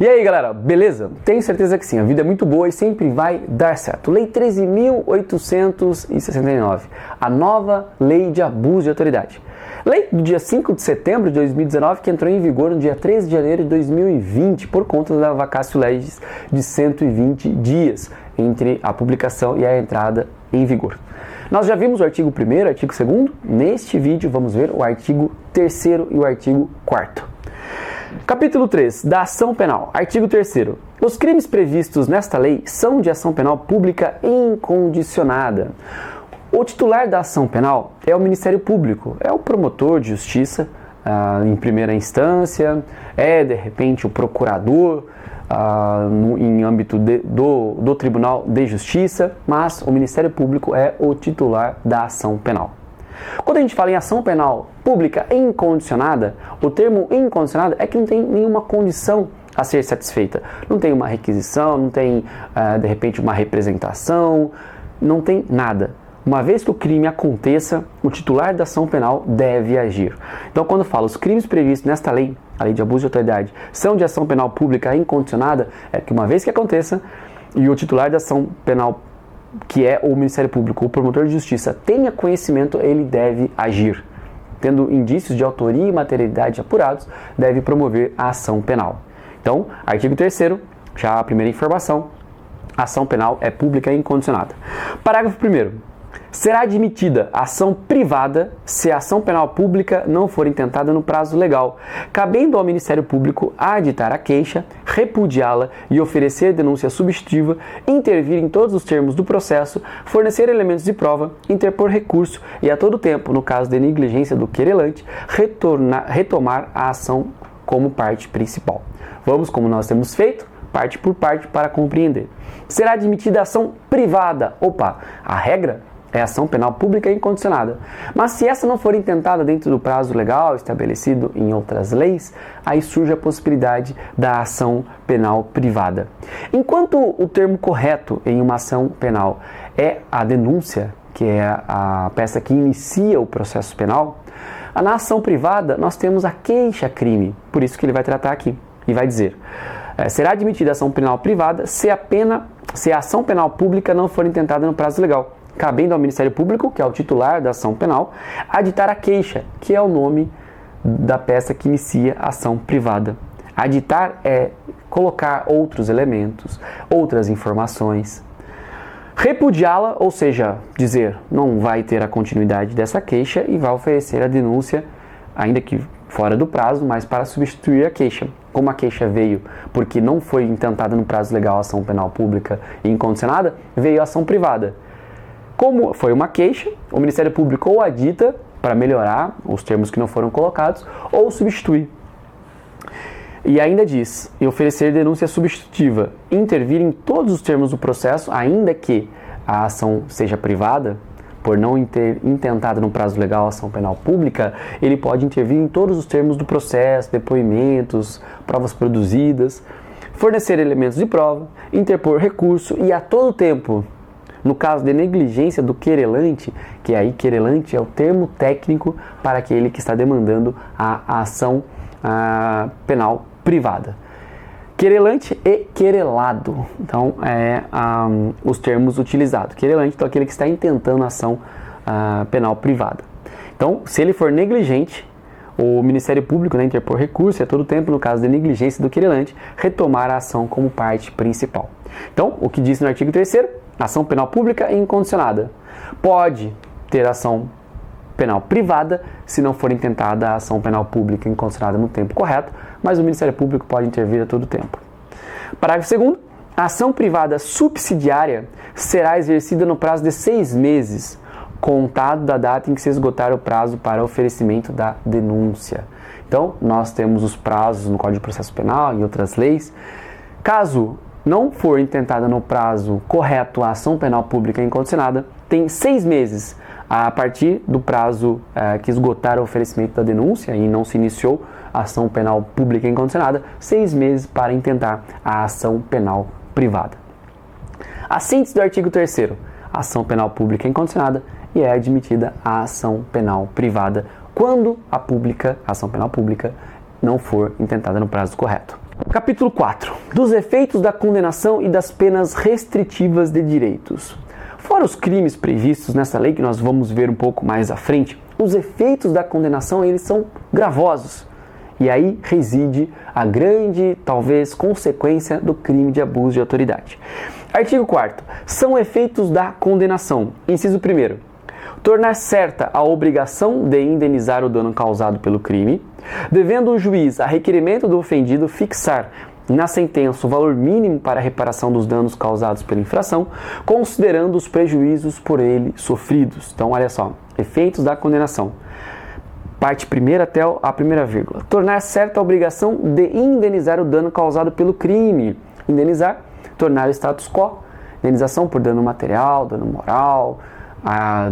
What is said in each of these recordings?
E aí galera, beleza? Tenho certeza que sim, a vida é muito boa e sempre vai dar certo. Lei 13.869, a nova lei de abuso de autoridade. Lei do dia 5 de setembro de 2019 que entrou em vigor no dia 13 de janeiro de 2020 por conta da vacatio legis de 120 dias entre a publicação e a entrada em vigor. Nós já vimos o artigo 1º, artigo 2º, neste vídeo vamos ver o artigo 3º e o artigo 4º. Capítulo 3, da ação penal. Artigo 3º. Os crimes previstos nesta lei são de ação penal pública incondicionada. O titular da ação penal é o Ministério Público, é o promotor de justiça em primeira instância, é de repente o procurador em âmbito do Tribunal de Justiça, mas o Ministério Público é o titular da ação penal. Quando a gente fala em ação penal pública incondicionada, o termo incondicionada é que não tem nenhuma condição a ser satisfeita. Não tem uma requisição, não tem, de repente, uma representação, não tem nada. Uma vez que o crime aconteça, o titular da ação penal deve agir. Então, quando falo os crimes previstos nesta lei, a lei de abuso de autoridade, são de ação penal pública incondicionada, é que uma vez que aconteça e o titular da ação penal, que é o Ministério Público, o promotor de justiça, tenha conhecimento, ele deve agir. Tendo indícios de autoria e materialidade apurados, deve promover a ação penal. Então, artigo 3º, já a primeira informação, a ação penal é pública e incondicionada. Parágrafo 1º. Será admitida ação privada se a ação penal pública não for intentada no prazo legal, cabendo ao Ministério Público aditar a queixa, repudiá-la e oferecer denúncia substitutiva, intervir em todos os termos do processo, fornecer elementos de prova, interpor recurso e, a todo tempo, no caso de negligência do querelante, retomar a ação como parte principal. Vamos, como nós temos feito, parte por parte para compreender. Será admitida ação privada. A regra é ação penal pública incondicionada. Mas se essa não for intentada dentro do prazo legal estabelecido em outras leis, aí surge a possibilidade da ação penal privada. Enquanto o termo correto em uma ação penal é a denúncia, que é a peça que inicia o processo penal, na ação privada nós temos a queixa-crime. Por isso que ele vai tratar aqui e vai dizer: será admitida ação penal privada se a ação penal pública não for intentada no prazo legal, cabendo ao Ministério Público, que é o titular da ação penal, aditar a queixa, que é o nome da peça que inicia a ação privada. Aditar é colocar outros elementos, outras informações. Repudiá-la, ou seja, dizer não vai ter a continuidade dessa queixa e vai oferecer a denúncia, ainda que fora do prazo, mas para substituir a queixa. Como a queixa veio porque não foi intentada no prazo legal a ação penal pública incondicionada, veio a ação privada. Como foi uma queixa, o Ministério Público ou adita para melhorar os termos que não foram colocados, ou substitui. E ainda diz, e oferecer denúncia substitutiva, intervir em todos os termos do processo, ainda que a ação seja privada, por não ter intentada no prazo legal a ação penal pública, ele pode intervir em todos os termos do processo, depoimentos, provas produzidas, fornecer elementos de prova, interpor recurso e a todo tempo, no caso de negligência do querelante, que aí querelante é o termo técnico para aquele que está demandando a ação penal privada. Querelante e querelado, então os termos utilizados. Querelante, então aquele que está intentando a ação penal privada. Então, se ele for negligente, o Ministério Público, interpor recurso, a todo tempo, no caso de negligência do querelante, retomar a ação como parte principal. Então, o que diz no artigo 3º, ação penal pública incondicionada. Pode ter ação penal privada se não for intentada a ação penal pública incondicionada no tempo correto, mas o Ministério Público pode intervir a todo tempo. Parágrafo 2º. A ação privada subsidiária será exercida no prazo de 6 meses, contado da data em que se esgotar o prazo para oferecimento da denúncia. Então, nós temos os prazos no Código de Processo Penal e outras leis. Caso não for intentada no prazo correto a ação penal pública incondicionada, tem 6 meses a partir do prazo que esgotar o oferecimento da denúncia e não se iniciou a ação penal pública incondicionada, 6 meses para intentar a ação penal privada. A síntese do artigo 3º, ação penal pública incondicionada, e é admitida a ação penal privada quando a ação penal pública não for intentada no prazo correto. Capítulo 4. Dos efeitos da condenação e das penas restritivas de direitos. Fora os crimes previstos nessa lei, que nós vamos ver um pouco mais à frente, os efeitos da condenação eles são gravosos. E aí reside a grande, talvez, consequência do crime de abuso de autoridade. Artigo 4º. São efeitos da condenação. Inciso 1º. Tornar certa a obrigação de indenizar o dano causado pelo crime, devendo o juiz, a requerimento do ofendido, fixar na sentença o valor mínimo para a reparação dos danos causados pela infração, considerando os prejuízos por ele sofridos. Então, olha só, efeitos da condenação. Parte primeira até a primeira vírgula. Tornar certa a obrigação de indenizar o dano causado pelo crime. Indenizar, tornar o status quo. Indenização por dano material, dano moral,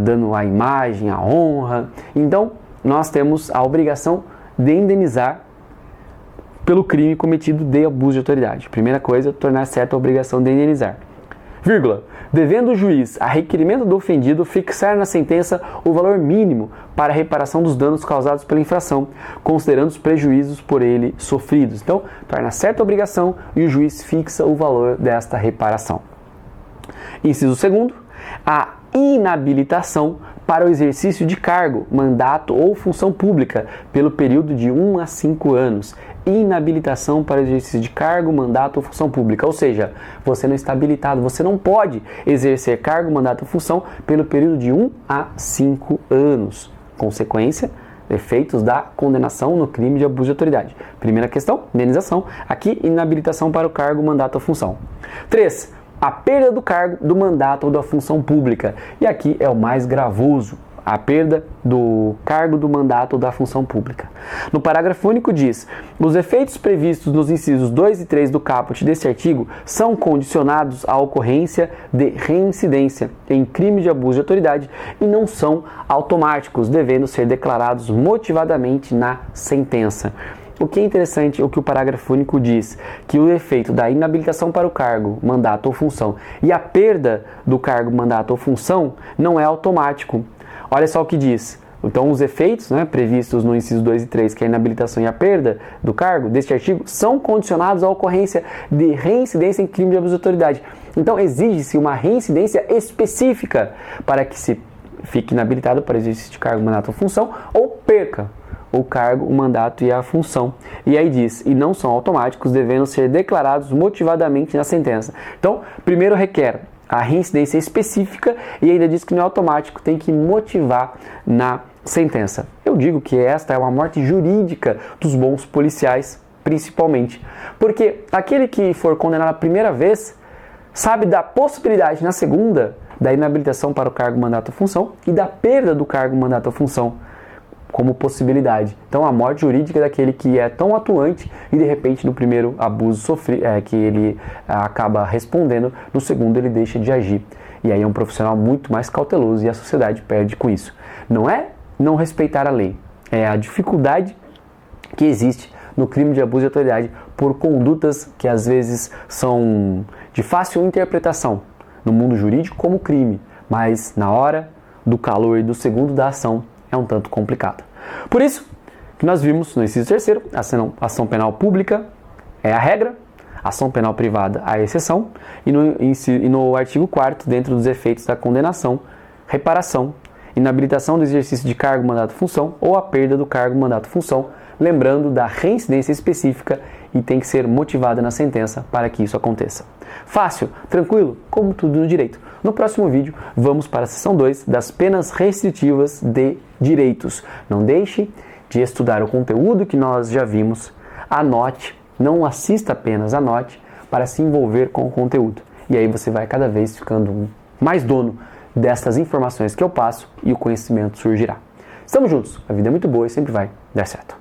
dano à imagem, à honra. Então, nós temos a obrigação de indenizar pelo crime cometido de abuso de autoridade. Primeira coisa, tornar certa a obrigação de indenizar. Vírgula. Devendo o juiz, a requerimento do ofendido, fixar na sentença o valor mínimo para a reparação dos danos causados pela infração, considerando os prejuízos por ele sofridos. Então, torna certa a obrigação e o juiz fixa o valor desta reparação. Inciso 2º. A inabilitação para o exercício de cargo, mandato ou função pública pelo período de 1 a 5 anos. Inabilitação para o exercício de cargo, mandato ou função pública. Ou seja, você não está habilitado, você não pode exercer cargo, mandato ou função pelo período de 1 a 5 anos. Consequência, efeitos da condenação no crime de abuso de autoridade. Primeira questão, indenização. Aqui, inabilitação para o cargo, mandato ou função. 3. A perda do cargo, do mandato ou da função pública. E aqui é o mais gravoso, a perda do cargo, do mandato ou da função pública. No parágrafo único diz: os efeitos previstos nos incisos 2 e 3 do caput deste artigo são condicionados à ocorrência de reincidência em crime de abuso de autoridade e não são automáticos, devendo ser declarados motivadamente na sentença. O que é interessante, o que o parágrafo único diz, que o efeito da inabilitação para o cargo, mandato ou função e a perda do cargo, mandato ou função não é automático. Olha só o que diz. Então, os efeitos previstos no inciso 2 e 3, que é a inabilitação e a perda do cargo deste artigo, são condicionados à ocorrência de reincidência em crime de abuso de autoridade. Então, exige-se uma reincidência específica para que se fique inabilitado para exercício de cargo, mandato ou função ou perca o cargo, o mandato e a função. E aí diz, e não são automáticos, devendo ser declarados motivadamente na sentença. Então, primeiro requer a reincidência específica e ainda diz que não é automático, tem que motivar na sentença. Eu digo que esta é uma morte jurídica dos bons policiais, principalmente. Porque aquele que for condenado a primeira vez sabe da possibilidade na segunda da inabilitação para o cargo, mandato ou função e da perda do cargo, mandato ou função como possibilidade. Então, a morte jurídica é daquele que é tão atuante e, de repente, no primeiro abuso que ele acaba respondendo, no segundo ele deixa de agir. E aí é um profissional muito mais cauteloso e a sociedade perde com isso. Não é não respeitar a lei, é a dificuldade que existe no crime de abuso de autoridade por condutas que, às vezes, são de fácil interpretação no mundo jurídico como crime, mas na hora do calor e do segundo da ação, é um tanto complicado. Por isso que nós vimos no inciso 3º, ação penal pública é a regra, ação penal privada a exceção, e no artigo 4º, dentro dos efeitos da condenação, reparação, inabilitação do exercício de cargo, mandato, função ou a perda do cargo, mandato, função, lembrando da reincidência específica e tem que ser motivada na sentença para que isso aconteça. Fácil, tranquilo, como tudo no direito. No próximo vídeo, vamos para a seção 2 das penas restritivas de direitos. Não deixe de estudar o conteúdo que nós já vimos. Anote, não assista apenas, anote para se envolver com o conteúdo. E aí você vai cada vez ficando mais dono destas informações que eu passo e o conhecimento surgirá. Estamos juntos, a vida é muito boa e sempre vai dar certo.